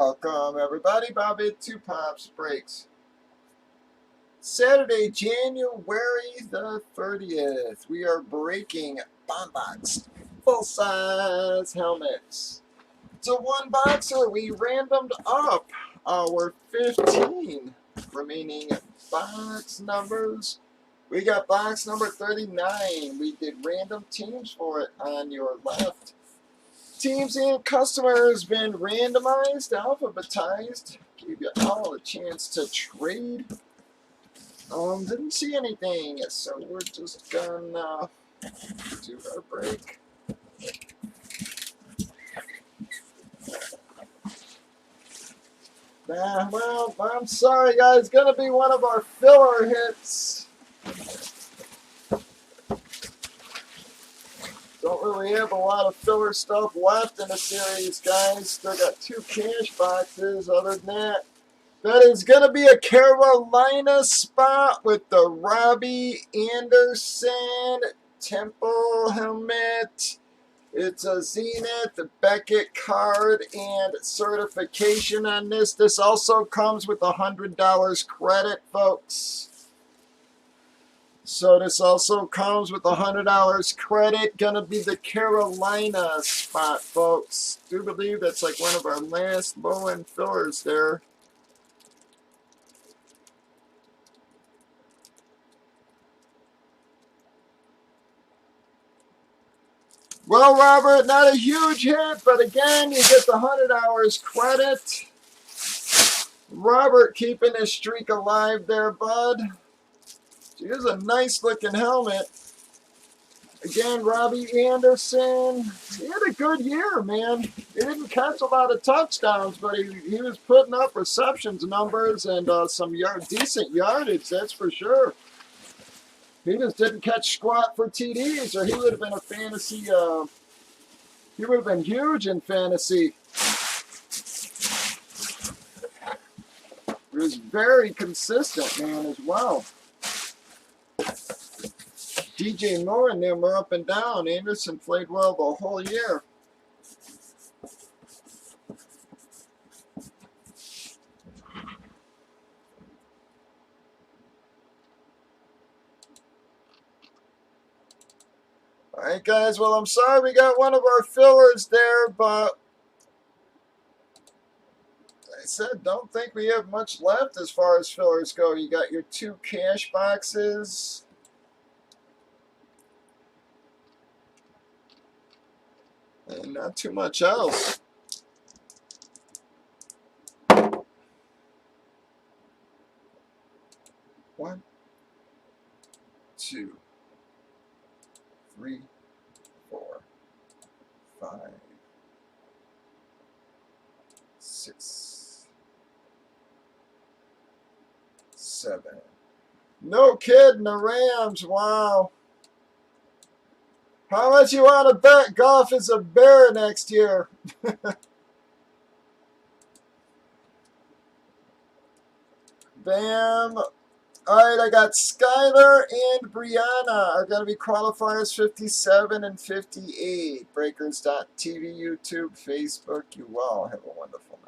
Welcome everybody, Bobby 2 Pops Breaks. Saturday, January the 30th, we are breaking bomb-boxed full-size helmets. It's a one boxer. We randomed up our 15 remaining box numbers. We got box number 39. We did random teams for it on your left. Teams and customers been randomized, alphabetized, give you all a chance to trade. Didn't see anything, so we're just gonna do our break. Well, I'm sorry guys, gonna be one of our filler hits. Don't really have a lot of filler stuff left in the series, guys. Still got 2 cash boxes. Other than that, that is going to be a Carolina spot with the Robbie Anderson Temple helmet. It's a Xenith, the Beckett card, and certification on this. This also comes with a $100 credit, folks. So this also comes with a $100 credit. Gonna be the Carolina spot, folks. Do believe that's like one of our last low-end fillers there. Well, Robert, not a huge hit, but again, you get the $100 credit. Robert keeping his streak alive there, bud. Here's a nice looking helmet. Again, Robbie Anderson. He had a good year, man. He didn't catch a lot of touchdowns, but he was putting up receptions numbers and some decent yardage, that's for sure. He just didn't catch squat for TDs, or he would have been a fantasy, he would have been huge in fantasy. He was very consistent, man, as well. DJ Moore and them were up and down. Anderson played well the whole year. Alright guys, well I'm sorry we got one of our fillers there, but I said don't think we have much left as far as fillers go. You got your 2 cash boxes. And not too much else. One, 2, 3, 4, 5, 6, 7. No kidding, the Rams, wow. How much you want to bet Goff is a Bear next year? Bam. Alright, I got Skylar and Brianna are going to be qualifiers 57 and 58. Breakers.tv, YouTube, Facebook. You all have a wonderful